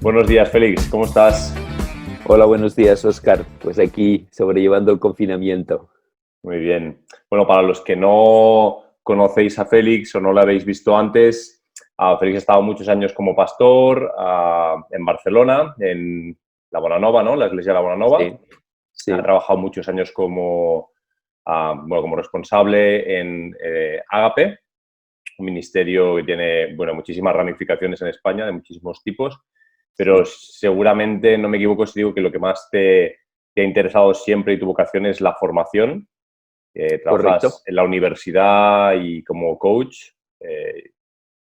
Buenos días, Félix, ¿cómo estás? Hola, buenos días, Oscar. Pues aquí, sobrellevando el confinamiento. Muy bien. Bueno, para los que no conocéis a Félix o no lo habéis visto antes, Félix ha estado muchos años como pastor en Barcelona, en la Bonanova, ¿no? La iglesia de la Bonanova. Sí, Ha sí, trabajado muchos años como responsable en Ágape, un ministerio que tiene, bueno, muchísimas ramificaciones en España, de muchísimos tipos, pero sí, seguramente no me equivoco si digo que lo que más te ha interesado siempre y tu vocación es la formación. Trabajas correcto. en la universidad y como coach,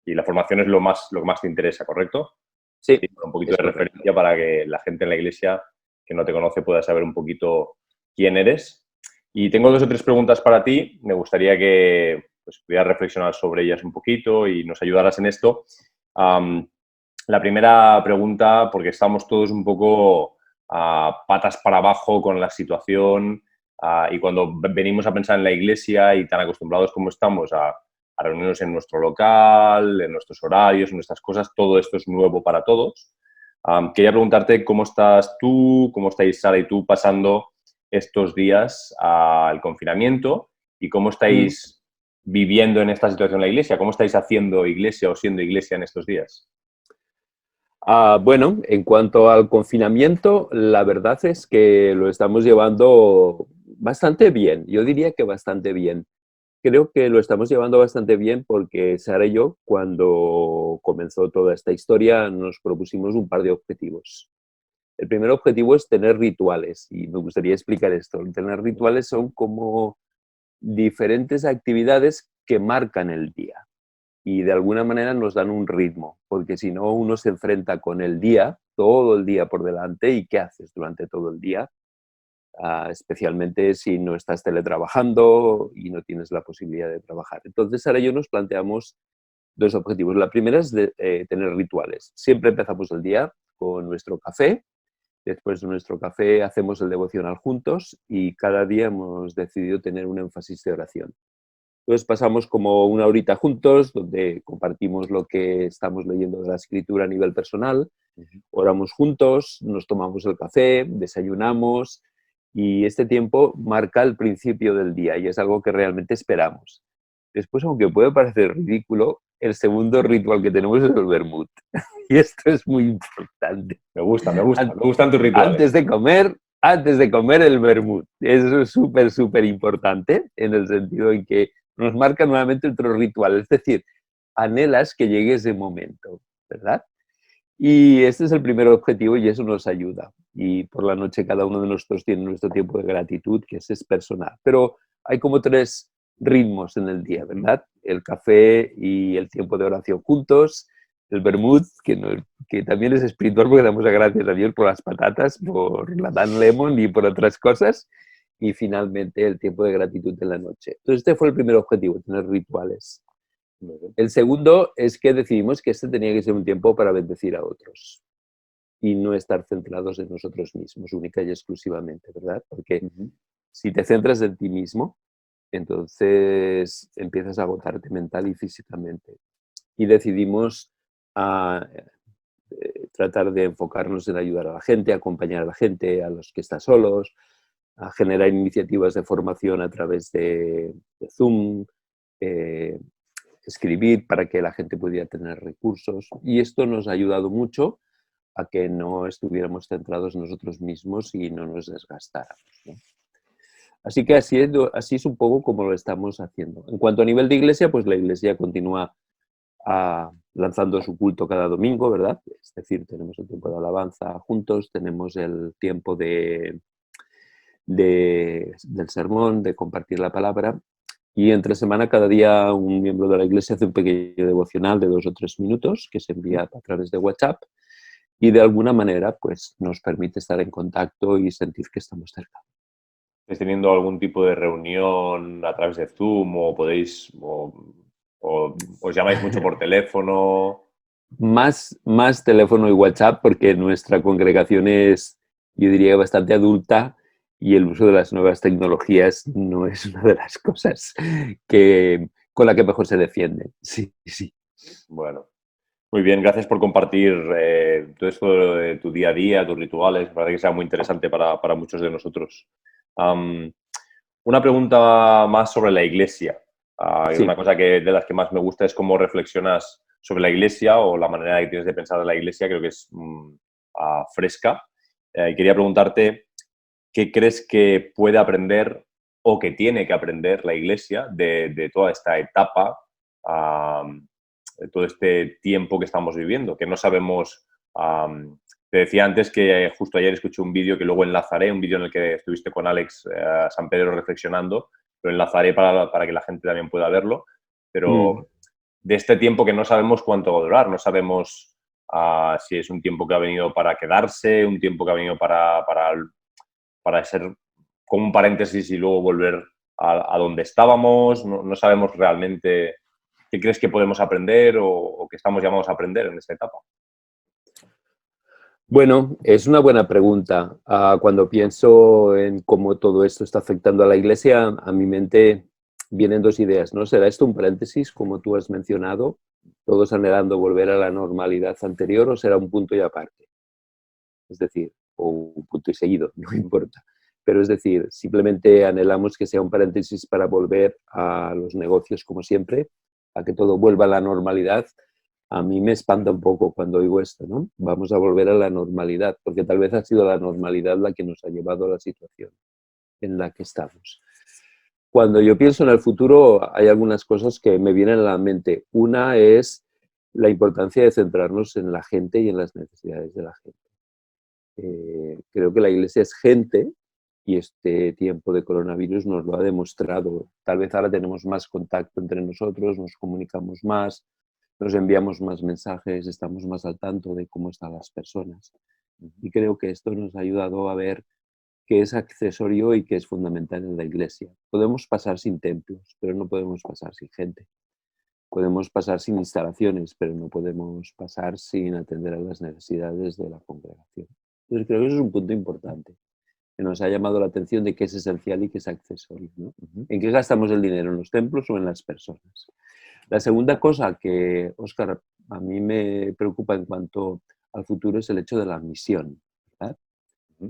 y la formación es lo que más te interesa, ¿correcto? Sí, Sí, un poquito es de correcto. referencia para que la gente en la iglesia que no te conoce pueda saber un poquito quién eres. Y tengo dos o tres preguntas para ti. Me gustaría que pues, pudieras reflexionar sobre ellas un poquito y nos ayudaras en esto. Um, la primera pregunta, porque estamos todos un poco patas para abajo con la situación, y cuando venimos a pensar en la iglesia y tan acostumbrados como estamos a reunirnos en nuestro local, en nuestros horarios, en nuestras cosas, todo esto es nuevo para todos. Quería preguntarte cómo estás tú, cómo estáis Sara y tú pasando estos días al confinamiento y cómo Mm. estáis viviendo en esta situación la iglesia, cómo estáis haciendo iglesia o siendo iglesia en estos días. Bueno, en cuanto al confinamiento, la verdad es que lo estamos llevando bastante bien. Yo diría que bastante bien. Creo que lo estamos llevando bastante bien porque Sara y yo, cuando comenzó toda esta historia, nos propusimos un par de objetivos. El primer objetivo es tener rituales y me gustaría explicar esto. Tener rituales son como diferentes actividades que marcan el día y de alguna manera nos dan un ritmo, porque si no uno se enfrenta con el día, todo el día por delante, y qué haces durante todo el día, especialmente si no estás teletrabajando y no tienes la posibilidad de trabajar. Entonces ahora yo nos planteamos dos objetivos. La primera es tener rituales. Siempre empezamos el día con nuestro café. Después de nuestro café hacemos el devocional juntos y cada día hemos decidido tener un énfasis de oración. Entonces pasamos como una horita juntos donde compartimos lo que estamos leyendo de la escritura a nivel personal, oramos juntos, nos tomamos el café, desayunamos y este tiempo marca el principio del día y es algo que realmente esperamos. Después, aunque puede parecer ridículo, el segundo ritual que tenemos es el vermut. Y esto es muy importante. Me gusta, me gusta, An- me gustan tus Antes rituales. de comer, el vermut. Eso es súper, súper importante en el sentido en que nos marca nuevamente otro ritual. Es decir, anhelas que llegue ese momento, ¿verdad? Y este es el primer objetivo y eso nos ayuda. Y por la noche cada uno de nosotros tiene nuestro tiempo de gratitud, que ese es personal. Pero hay como tres ritmos en el día, ¿verdad? El café y el tiempo de oración juntos, el vermut, que, no, que también es espiritual porque damos gracias a Dios por las patatas, por la Dan Lemon y por otras cosas. Y finalmente el tiempo de gratitud en la noche. Entonces este fue el primer objetivo, tener rituales. El segundo es que decidimos que este tenía que ser un tiempo para bendecir a otros y no estar centrados en nosotros mismos, única y exclusivamente, ¿verdad? Porque si te centras en ti mismo, entonces empiezas a agotarte mental y físicamente. Y decidimos a, tratar de enfocarnos en ayudar a la gente, acompañar a la gente, a los que están solos, a generar iniciativas de formación a través de Zoom, eh, escribir para que la gente pudiera tener recursos. Y esto nos ha ayudado mucho a que no estuviéramos centrados en nosotros mismos y no nos desgastáramos, ¿no? Así que así es un poco como lo estamos haciendo. En cuanto a nivel de iglesia, pues la iglesia continúa lanzando su culto cada domingo, ¿verdad? Es decir, tenemos el tiempo de alabanza juntos, tenemos el tiempo del sermón, de compartir la palabra. Y entre semana, cada día un miembro de la iglesia hace un pequeño devocional de 2 o 3 minutos que se envía a través de WhatsApp y de alguna manera pues, nos permite estar en contacto y sentir que estamos cerca. ¿Estáis teniendo algún tipo de reunión a través de Zoom o podéis ¿O os llamáis mucho por teléfono? Más teléfono y WhatsApp porque nuestra congregación es, yo diría, bastante adulta y el uso de las nuevas tecnologías no es una de las cosas con la que mejor se defiende. Sí, sí. Bueno, muy bien, gracias por compartir todo esto de tu día a día, tus rituales. Me parece que sea muy interesante para muchos de nosotros. Am, una pregunta más sobre la iglesia. Una Sí. cosa de las que más me gusta es cómo reflexionas sobre la iglesia o la manera que tienes de pensar de la iglesia. Creo que es fresca. Y quería preguntarte, ¿qué crees que puede aprender o que tiene que aprender la iglesia de toda esta etapa? De todo este tiempo que estamos viviendo, que no sabemos. Te decía antes que justo ayer escuché un vídeo que luego enlazaré, un vídeo en el que estuviste con Alex San Pedro reflexionando, lo enlazaré para que la gente también pueda verlo, Mm. pero de este tiempo que no sabemos cuánto va a durar, no sabemos si es un tiempo que ha venido para quedarse, un tiempo que ha venido para ser como un paréntesis y luego volver a donde estábamos, no sabemos realmente. ¿Qué crees que podemos aprender o que estamos llamados a aprender en esta etapa? Bueno, es una buena pregunta. Cuando pienso en cómo todo esto está afectando a la iglesia, a mi mente vienen dos ideas, ¿no? ¿Será esto un paréntesis, como tú has mencionado, todos anhelando volver a la normalidad anterior, o será un punto y aparte? Es decir, o un punto y seguido, no importa. Pero es decir, simplemente anhelamos que sea un paréntesis para volver a los negocios como siempre, a que todo vuelva a la normalidad. A mí me espanta un poco cuando oigo esto, ¿no? Vamos a volver a la normalidad, porque tal vez ha sido la normalidad la que nos ha llevado a la situación en la que estamos. Cuando yo pienso en el futuro, hay algunas cosas que me vienen a la mente. Una es la importancia de centrarnos en la gente y en las necesidades de la gente. Creo que la iglesia es gente y este tiempo de coronavirus nos lo ha demostrado. Tal vez ahora tenemos más contacto entre nosotros, nos comunicamos más, nos enviamos más mensajes, estamos más al tanto de cómo están las personas. Y creo que esto nos ha ayudado a ver qué es accesorio y qué es fundamental en la iglesia. Podemos pasar sin templos, pero no podemos pasar sin gente. Podemos pasar sin instalaciones, pero no podemos pasar sin atender a las necesidades de la congregación. Entonces creo que eso es un punto importante, que nos ha llamado la atención de qué es esencial y qué es accesorio, ¿no? ¿En qué gastamos el dinero? ¿En los templos o en las personas? La segunda cosa que, Óscar, a mí me preocupa en cuanto al futuro es el hecho de la misión, ¿verdad?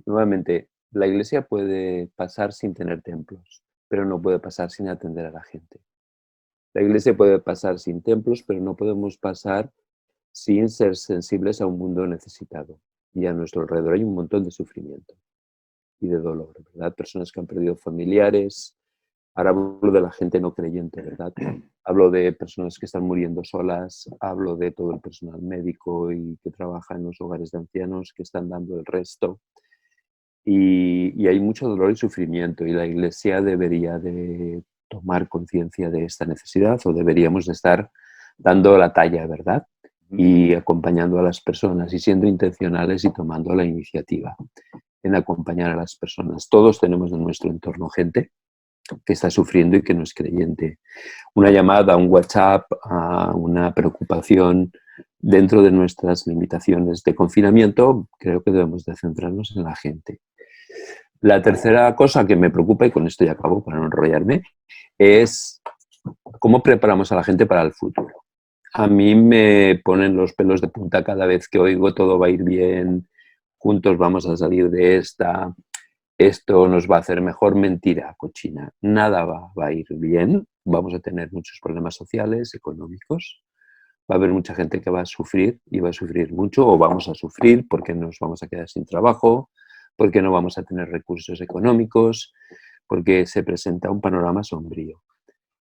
Nuevamente, la iglesia puede pasar sin tener templos, pero no puede pasar sin atender a la gente. La iglesia puede pasar sin templos, pero no podemos pasar sin ser sensibles a un mundo necesitado. Y a nuestro alrededor hay un montón de sufrimiento y de dolor, ¿verdad? Personas que han perdido familiares. Ahora hablo de la gente no creyente, ¿verdad? Hablo de personas que están muriendo solas, hablo de todo el personal médico y que trabaja en los hogares de ancianos que están dando el resto. Y hay mucho dolor y sufrimiento y la iglesia debería de tomar conciencia de esta necesidad o deberíamos de estar dando la talla, ¿verdad? Y acompañando a las personas y siendo intencionales y tomando la iniciativa en acompañar a las personas. Todos tenemos en nuestro entorno gente que está sufriendo y que no es creyente. Una llamada, un WhatsApp, una preocupación dentro de nuestras limitaciones de confinamiento, creo que debemos de centrarnos en la gente. La tercera cosa que me preocupa, y con esto ya acabo para no enrollarme, es cómo preparamos a la gente para el futuro. A mí me ponen los pelos de punta cada vez que oigo todo va a ir bien, juntos vamos a salir de esta, esto nos va a hacer mejor. Mentira, cochina. Nada va a ir bien, vamos a tener muchos problemas sociales, económicos, va a haber mucha gente que va a sufrir y va a sufrir mucho o vamos a sufrir porque nos vamos a quedar sin trabajo, porque no vamos a tener recursos económicos, porque se presenta un panorama sombrío.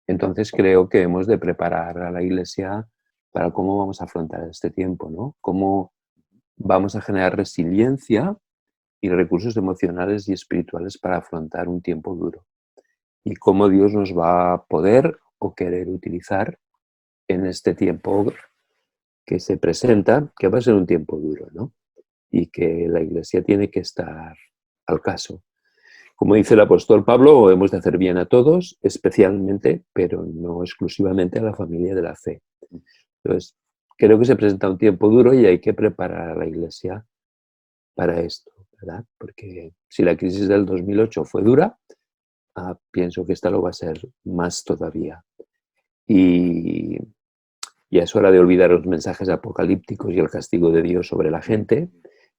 Entonces creo que hemos de preparar a la iglesia para cómo vamos a afrontar este tiempo, ¿no? Cómo vamos a generar resiliencia y recursos emocionales y espirituales para afrontar un tiempo duro. Y cómo Dios nos va a poder o querer utilizar en este tiempo que se presenta, que va a ser un tiempo duro, ¿no? Y que la iglesia tiene que estar al caso. Como dice el apóstol Pablo, hemos de hacer bien a todos, especialmente, pero no exclusivamente a la familia de la fe. Entonces, creo que se presenta un tiempo duro y hay que preparar a la Iglesia para esto, ¿verdad? Porque si la crisis del 2008 fue dura, pienso que esta lo va a ser más todavía. Y ya es hora de olvidar los mensajes apocalípticos y el castigo de Dios sobre la gente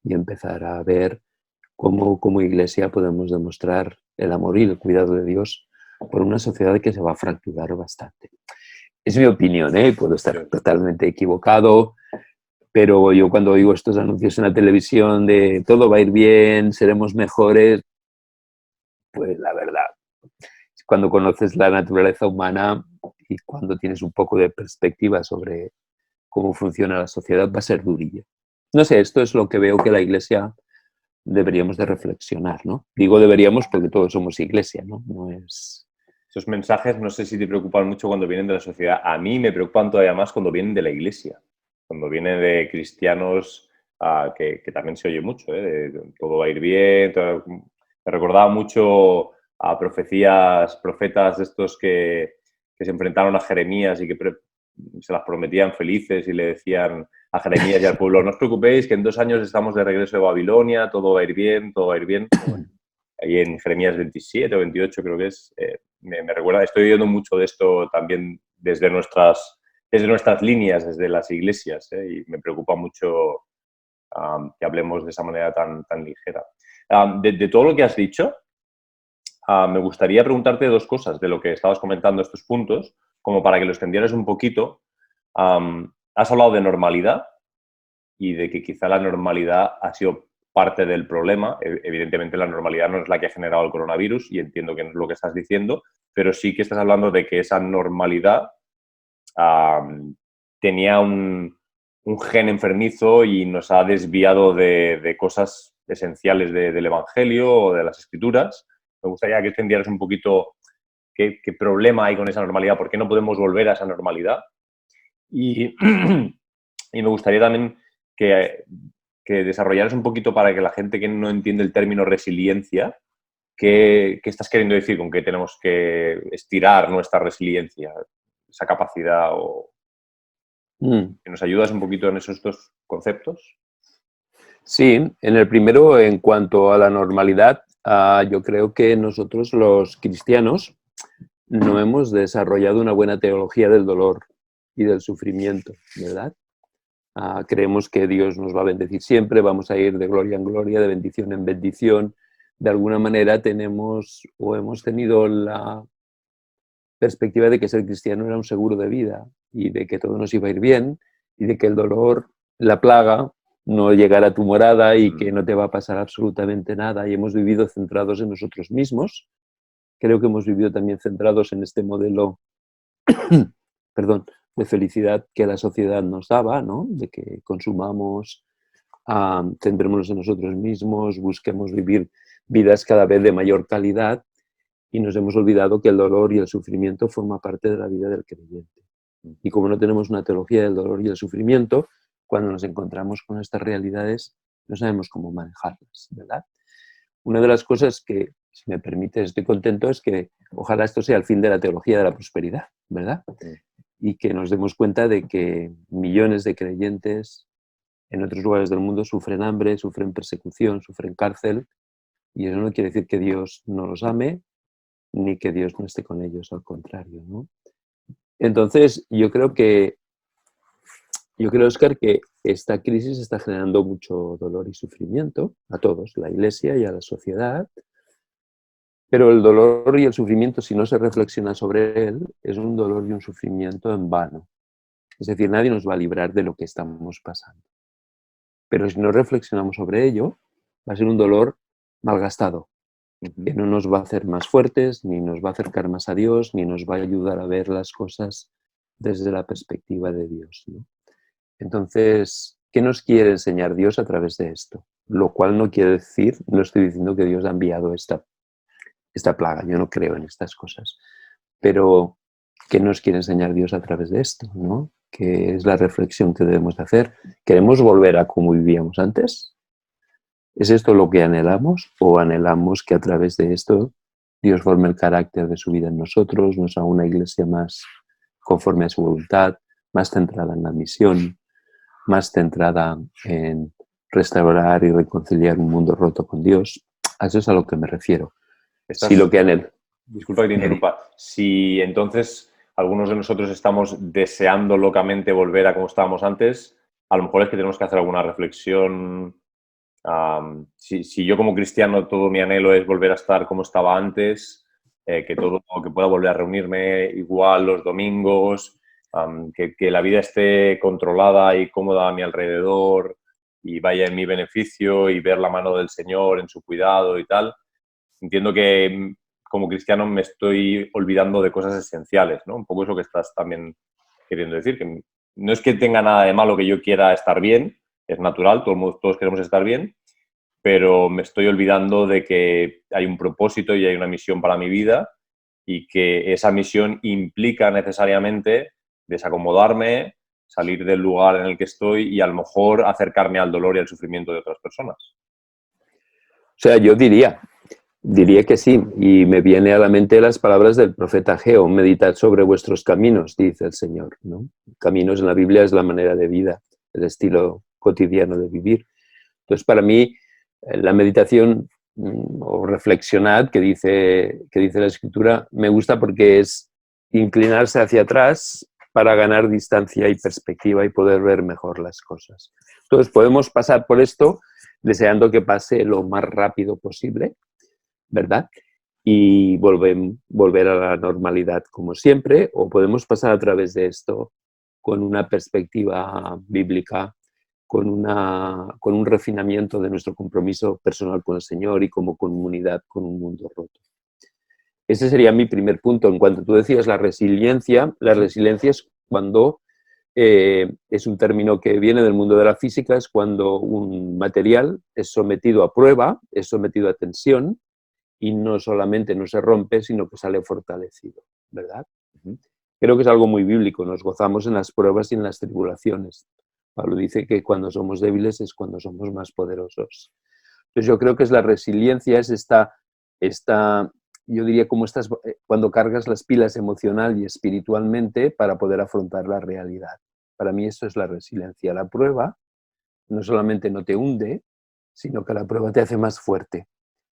y empezar a ver cómo como Iglesia podemos demostrar el amor y el cuidado de Dios por una sociedad que se va a fracturar bastante. Es mi opinión, ¿eh? Puedo estar totalmente equivocado, pero yo cuando oigo estos anuncios en la televisión de todo va a ir bien, seremos mejores, pues la verdad, cuando conoces la naturaleza humana y cuando tienes un poco de perspectiva sobre cómo funciona la sociedad, va a ser durillo. No sé, esto es lo que veo que la Iglesia deberíamos de reflexionar, ¿no? Digo deberíamos porque todos somos Iglesia, ¿no? No es... Esos mensajes no sé si te preocupan mucho cuando vienen de la sociedad. A mí me preocupan todavía más cuando vienen de la Iglesia, cuando vienen de cristianos que también se oye mucho, ¿eh? De todo va a ir bien. Me recordaba mucho a profetas de estos que se enfrentaron a Jeremías y que se las prometían felices y le decían a Jeremías y al pueblo, no os preocupéis que en 2 años estamos de regreso de Babilonia, todo va a ir bien, todo va a ir bien. Ahí en Jeremías 27 o 28 creo que es, me recuerda, estoy oyendo mucho de esto también desde nuestras líneas, desde las iglesias, y me preocupa mucho que hablemos de esa manera tan ligera. De todo lo que has dicho, me gustaría preguntarte 2 cosas de lo que estabas comentando, estos puntos, como para que lo extendieras un poquito. Has hablado de normalidad y de que quizá la normalidad ha sido parte del problema. Evidentemente la normalidad no es la que ha generado el coronavirus y entiendo que no es lo que estás diciendo, pero sí que estás hablando de que esa normalidad tenía un gen enfermizo y nos ha desviado de cosas esenciales del Evangelio o de las Escrituras. Me gustaría que extendieras un poquito qué problema hay con esa normalidad, por qué no podemos volver a esa normalidad. Y me gustaría también que desarrollaras un poquito para que la gente que no entiende el término resiliencia, ¿qué estás queriendo decir con que tenemos que estirar nuestra resiliencia, esa capacidad? ¿Nos ayudas un poquito en esos 2 conceptos? Sí, en el primero, en cuanto a la normalidad, yo creo que nosotros los cristianos no hemos desarrollado una buena teología del dolor y del sufrimiento, ¿verdad? Creemos que Dios nos va a bendecir siempre, vamos a ir de gloria en gloria, de bendición en bendición. De alguna manera tenemos o hemos tenido la perspectiva de que ser cristiano era un seguro de vida y de que todo nos iba a ir bien y de que el dolor, la plaga, no llegará a tu morada y que no te va a pasar absolutamente nada. Y hemos vivido centrados en nosotros mismos. Creo que hemos vivido también centrados en este modelo perdón, de felicidad que la sociedad nos daba, ¿no? De que consumamos, centrémonos en nosotros mismos, busquemos vivir vidas cada vez de mayor calidad y nos hemos olvidado que el dolor y el sufrimiento forma parte de la vida del creyente. Y como no tenemos una teología del dolor y el sufrimiento, cuando nos encontramos con estas realidades no sabemos cómo manejarlas, ¿verdad? Una de las cosas que, si me permite, estoy contento es que ojalá esto sea el fin de la teología de la prosperidad, ¿verdad? Y que nos demos cuenta de que millones de creyentes en otros lugares del mundo sufren hambre, sufren persecución, sufren cárcel, y eso no quiere decir que Dios no los ame, ni que Dios no esté con ellos, al contrario, ¿no? Entonces, yo creo, Óscar, que esta crisis está generando mucho dolor y sufrimiento a todos, la Iglesia y a la sociedad, pero el dolor y el sufrimiento, si no se reflexiona sobre él, es un dolor y un sufrimiento en vano. Es decir, nadie nos va a librar de lo que estamos pasando. Pero si no reflexionamos sobre ello, va a ser un dolor malgastado, que no nos va a hacer más fuertes, ni nos va a acercar más a Dios, ni nos va a ayudar a ver las cosas desde la perspectiva de Dios, ¿no? Entonces, ¿qué nos quiere enseñar Dios a través de esto? Lo cual no quiere decir, no estoy diciendo que Dios ha enviado esta plaga, yo no creo en estas cosas, pero ¿qué nos quiere enseñar Dios a través de esto, ¿no? ¿Qué es la reflexión que debemos de hacer? ¿Queremos volver a como vivíamos antes? ¿Es esto lo que anhelamos o anhelamos que a través de esto Dios forme el carácter de su vida en nosotros, nos haga una iglesia más conforme a su voluntad, más centrada en la misión, más centrada en restaurar y reconciliar un mundo roto con Dios? A eso es a lo que me refiero. Si lo que anhelo... Disculpa que te interrumpa. Si entonces algunos de nosotros estamos deseando locamente volver a como estábamos antes, a lo mejor es que tenemos que hacer alguna reflexión. Si yo como cristiano todo mi anhelo es volver a estar como estaba antes, que pueda volver a reunirme igual los domingos, que la vida esté controlada y cómoda a mi alrededor y vaya en mi beneficio y ver la mano del Señor en su cuidado y tal. Entiendo que como cristiano me estoy olvidando de cosas esenciales, ¿no? Un poco eso que estás también queriendo decir, que no es que tenga nada de malo que yo quiera estar bien, es natural, todos queremos estar bien, pero me estoy olvidando de que hay un propósito y hay una misión para mi vida y que esa misión implica necesariamente desacomodarme, salir del lugar en el que estoy y a lo mejor acercarme al dolor y al sufrimiento de otras personas. O sea, yo diría que sí, y me viene a la mente las palabras del profeta Ageo: meditad sobre vuestros caminos, dice el Señor, ¿no? Caminos en la Biblia es la manera de vida, el estilo cotidiano de vivir. Entonces, para mí, la meditación o reflexionad, que dice la Escritura, me gusta porque es inclinarse hacia atrás para ganar distancia y perspectiva y poder ver mejor las cosas. Entonces, podemos pasar por esto deseando que pase lo más rápido posible, ¿verdad? Y volver a la normalidad como siempre, o podemos pasar a través de esto con una perspectiva bíblica, con un refinamiento de nuestro compromiso personal con el Señor y como comunidad con un mundo roto. Ese sería mi primer punto. En cuanto tú decías la resiliencia es cuando, es un término que viene del mundo de la física, es cuando un material es sometido a prueba, es sometido a tensión, y no solamente no se rompe, sino que sale fortalecido, ¿verdad? Creo que es algo muy bíblico, nos gozamos en las pruebas y en las tribulaciones. Pablo dice que cuando somos débiles es cuando somos más poderosos. Entonces yo creo que es la resiliencia, es yo diría como cuando cargas las pilas emocional y espiritualmente para poder afrontar la realidad. Para mí eso es la resiliencia. La prueba no solamente no te hunde, sino que la prueba te hace más fuerte,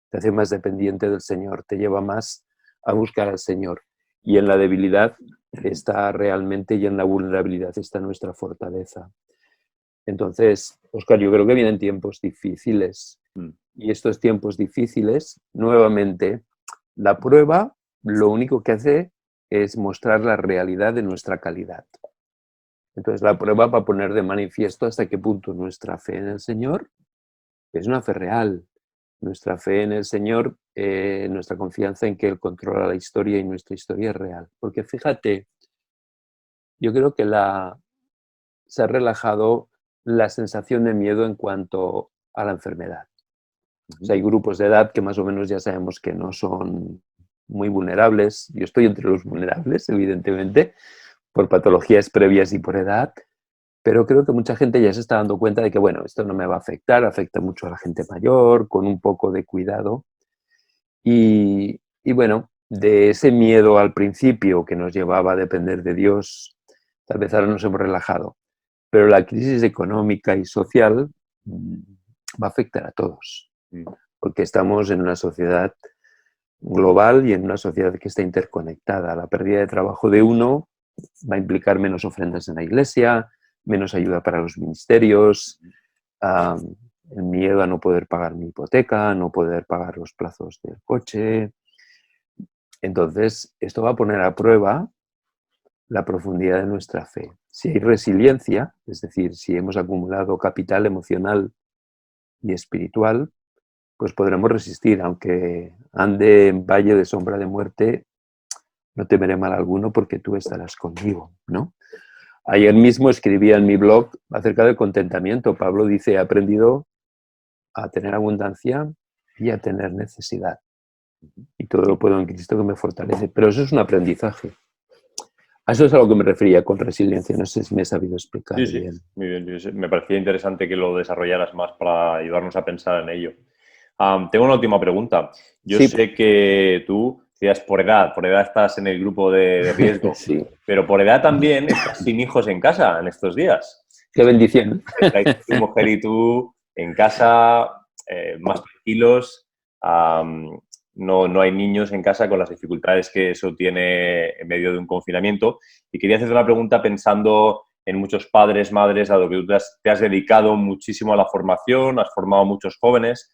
te hace más dependiente del Señor, te lleva más a buscar al Señor. Y en la debilidad está realmente, y en la vulnerabilidad está nuestra fortaleza. Entonces, Óscar, yo creo que vienen tiempos difíciles. Y estos tiempos difíciles, nuevamente, la prueba lo único que hace es mostrar la realidad de nuestra calidad. Entonces, la prueba va a poner de manifiesto hasta qué punto nuestra fe en el Señor es una fe real. Nuestra fe en el Señor, nuestra confianza en que Él controla la historia y nuestra historia es real. Porque fíjate, yo creo que se ha relajado la sensación de miedo en cuanto a la enfermedad. O sea, hay grupos de edad que más o menos ya sabemos que no son muy vulnerables. Yo estoy entre los vulnerables, evidentemente, por patologías previas y por edad, pero creo que mucha gente ya se está dando cuenta de que, bueno, esto no me va a afectar, afecta mucho a la gente mayor, con un poco de cuidado. Y bueno, de ese miedo al principio que nos llevaba a depender de Dios, tal vez ahora nos hemos relajado. Pero la crisis económica y social va a afectar a todos, porque estamos en una sociedad global y en una sociedad que está interconectada. La pérdida de trabajo de uno va a implicar menos ofrendas en la iglesia, menos ayuda para los ministerios, el miedo a no poder pagar mi hipoteca, no poder pagar los plazos del coche. Entonces, esto va a poner a prueba la profundidad de nuestra fe. Si hay resiliencia, es decir, si hemos acumulado capital emocional y espiritual, pues podremos resistir. Aunque ande en valle de sombra de muerte, no temeré mal alguno porque tú estarás conmigo, ¿no? Ayer mismo escribía en mi blog acerca del contentamiento. Pablo dice: he aprendido a tener abundancia y a tener necesidad. Y todo lo puedo en Cristo que me fortalece. Pero eso es un aprendizaje. A eso es a lo que me refería con resiliencia. No sé si me he sabido explicar Sí, sí, bien. muy bien. Me parecía interesante que lo desarrollaras más para ayudarnos a pensar en ello. Tengo una última pregunta. Yo Sí, sé que tú, decías, por edad estás en el grupo de riesgo, sí. pero por edad también estás sin hijos en casa en estos días. Qué bendición. Estáis tu mujer y tú en casa, más tranquilos. No hay niños en casa con las dificultades que eso tiene en medio de un confinamiento. Y quería hacerte una pregunta pensando en muchos padres, madres, a lo que tú te has dedicado muchísimo a la formación, has formado muchos jóvenes.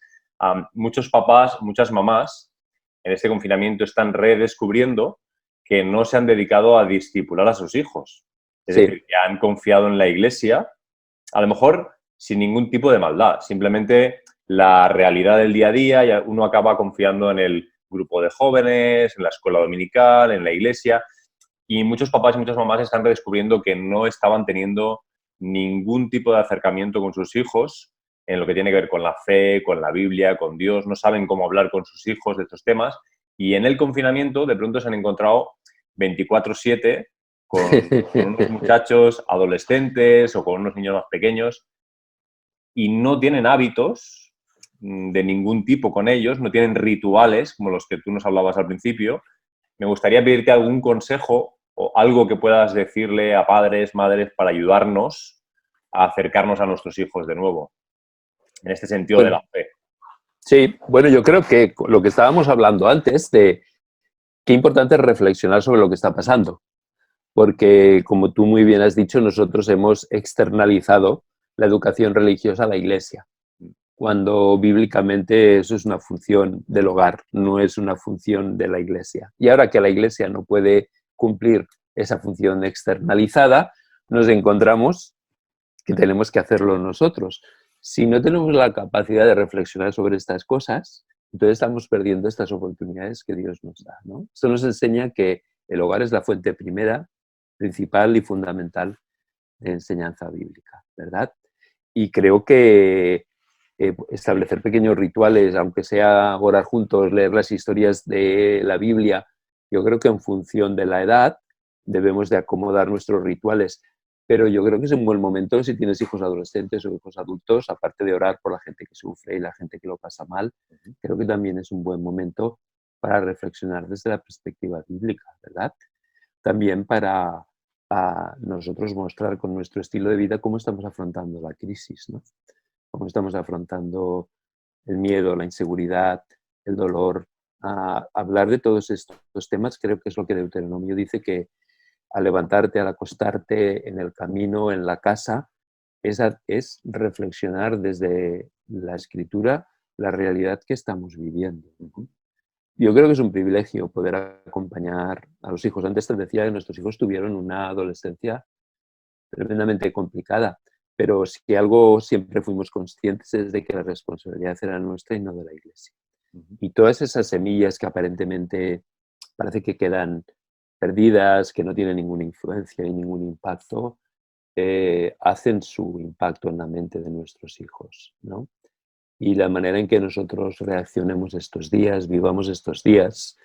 Muchos papás, muchas mamás en este confinamiento están redescubriendo que no se han dedicado a discipular a sus hijos. Es Sí. decir, que han confiado en la iglesia, a lo mejor sin ningún tipo de maldad, simplemente la realidad del día a día, y uno acaba confiando en el grupo de jóvenes, en la escuela dominical, en la iglesia, y muchos papás y muchas mamás están redescubriendo que no estaban teniendo ningún tipo de acercamiento con sus hijos en lo que tiene que ver con la fe, con la Biblia, con Dios, no saben cómo hablar con sus hijos de estos temas, y en el confinamiento de pronto se han encontrado 24/7 con unos muchachos adolescentes o con unos niños más pequeños y no tienen hábitos de ningún tipo con ellos, no tienen rituales como los que tú nos hablabas al principio. Me gustaría pedirte algún consejo o algo que puedas decirle a padres, madres, para ayudarnos a acercarnos a nuestros hijos de nuevo, en este sentido de Bueno, la fe. sí, bueno, yo creo que lo que estábamos hablando antes de qué importante es reflexionar sobre lo que está pasando, porque como tú muy bien has dicho, nosotros hemos externalizado la educación religiosa a la iglesia, cuando bíblicamente eso es una función del hogar, no es una función de la iglesia. Y ahora que la iglesia no puede cumplir esa función externalizada, nos encontramos que tenemos que hacerlo nosotros. Si no tenemos la capacidad de reflexionar sobre estas cosas, entonces estamos perdiendo estas oportunidades que Dios nos da, ¿no? Esto nos enseña que el hogar es la fuente primera, principal y fundamental de enseñanza bíblica, ¿verdad? Y creo que establecer pequeños rituales, aunque sea orar juntos, leer las historias de la Biblia, yo creo que en función de la edad debemos de acomodar nuestros rituales. Pero yo creo que es un buen momento si tienes hijos adolescentes o hijos adultos, aparte de orar por la gente que sufre y la gente que lo pasa mal, creo que también es un buen momento para reflexionar desde la perspectiva bíblica, ¿verdad? También para a nosotros mostrar con nuestro estilo de vida cómo estamos afrontando la crisis, ¿no? Cómo estamos afrontando el miedo, la inseguridad, el dolor. Hablar de todos estos temas creo que es lo que Deuteronomio dice, que al levantarte, al acostarte, en el camino, en la casa, es reflexionar desde la escritura la realidad que estamos viviendo. Yo creo que es un privilegio poder acompañar a los hijos. Antes te decía que nuestros hijos tuvieron una adolescencia tremendamente complicada, pero si algo siempre fuimos conscientes es de que la responsabilidad era nuestra y no de la iglesia. Y todas esas semillas que aparentemente parece que quedan perdidas, que no tienen ninguna influencia y ningún impacto, hacen su impacto en la mente de nuestros hijos, ¿no? Y la manera en que nosotros reaccionemos estos días, vivamos estos días,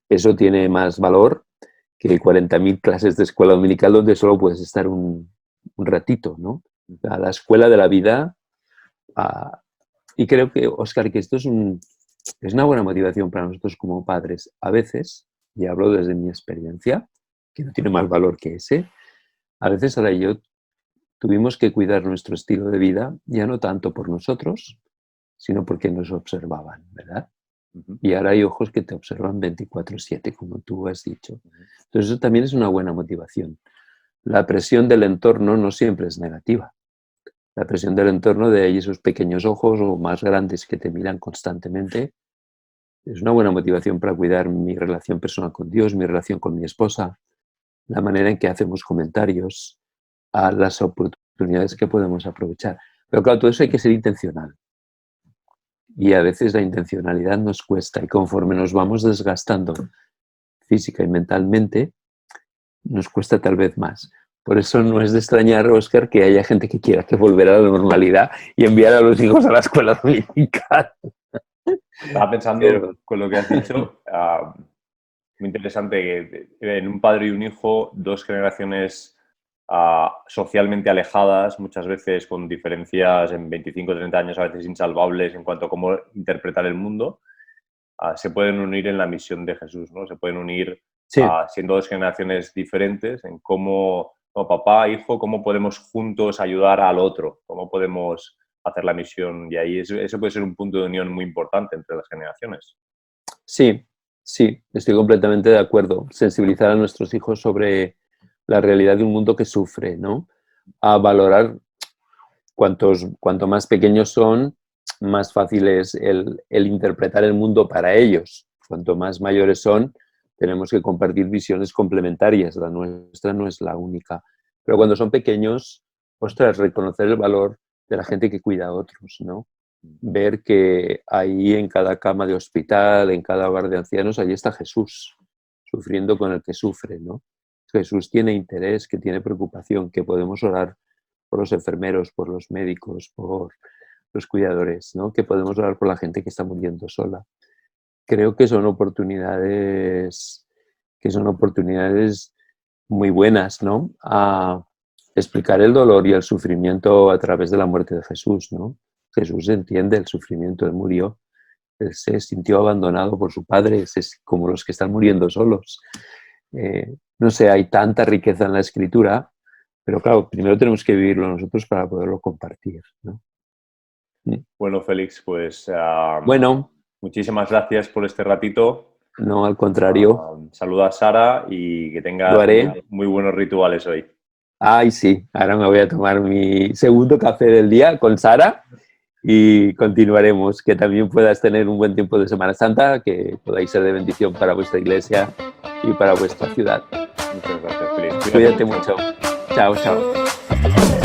eso tiene más valor que 40.000 clases de escuela dominical donde solo puedes estar un ratito, ¿no? A la escuela de la vida. Y creo que, Óscar, que esto es una buena motivación para nosotros como padres. A veces, y hablo desde mi experiencia, que no tiene más valor que ese, a veces ahora y yo tuvimos que cuidar nuestro estilo de vida, ya no tanto por nosotros, sino porque nos observaban, ¿verdad? Y ahora hay ojos que te observan 24/7, como tú has dicho. Entonces eso también es una buena motivación. La presión del entorno no siempre es negativa. La presión del entorno de esos pequeños ojos o más grandes que te miran constantemente es una buena motivación para cuidar mi relación personal con Dios, mi relación con mi esposa, la manera en que hacemos comentarios, a las oportunidades que podemos aprovechar. Pero claro, todo eso hay que ser intencional. Y a veces la intencionalidad nos cuesta y conforme nos vamos desgastando física y mentalmente, nos cuesta tal vez más. Por eso no es de extrañar, Óscar, que haya gente que quiera que volver a la normalidad y enviar a los hijos a la escuela dominical. Estaba pensando Pero con lo que has dicho, muy interesante que en un padre y un hijo, dos generaciones socialmente alejadas, muchas veces con diferencias en 25 o 30 años, a veces insalvables en cuanto a cómo interpretar el mundo, se pueden unir en la misión de Jesús, ¿no? Se pueden unir Sí, siendo dos generaciones diferentes en cómo, como papá, hijo, cómo podemos juntos ayudar al otro, cómo podemos hacer la misión. Y ahí eso puede ser un punto de unión muy importante entre las generaciones. sí, sí, estoy completamente de acuerdo. Sensibilizar a nuestros hijos sobre la realidad de un mundo que sufre, ¿no? A valorar cuanto más pequeños son, más fácil es el interpretar el mundo para ellos. Cuanto más mayores son, tenemos que compartir visiones complementarias. La nuestra no es la única. Pero cuando son pequeños, ostras, reconocer el valor de la gente que cuida a otros, ¿no? Ver que ahí en cada cama de hospital, en cada hogar de ancianos, ahí está Jesús, sufriendo con el que sufre, ¿no? Jesús tiene interés, que tiene preocupación, que podemos orar por los enfermeros, por los médicos, por los cuidadores, ¿no? Que podemos orar por la gente que está muriendo sola. Creo que son oportunidades muy buenas, ¿no? A explicar el dolor y el sufrimiento a través de la muerte de Jesús, ¿no? Jesús entiende el sufrimiento, él murió, él se sintió abandonado por su padre, es como los que están muriendo solos. No sé, hay tanta riqueza en la escritura, pero claro, primero tenemos que vivirlo nosotros para poderlo compartir, ¿no? Bueno, Félix, pues Bueno, muchísimas gracias por este ratito. no, al contrario, Saluda a Sara y que lo tengas haré. muy buenos rituales hoy. Ay, sí, ahora me voy a tomar mi segundo café del día con Sara y continuaremos. Que también puedas tener un buen tiempo de Semana Santa, que podáis ser de bendición para vuestra iglesia y para vuestra ciudad. Muchas gracias, Félix. Cuídate Cuídate mucho. mucho. Chao, chao.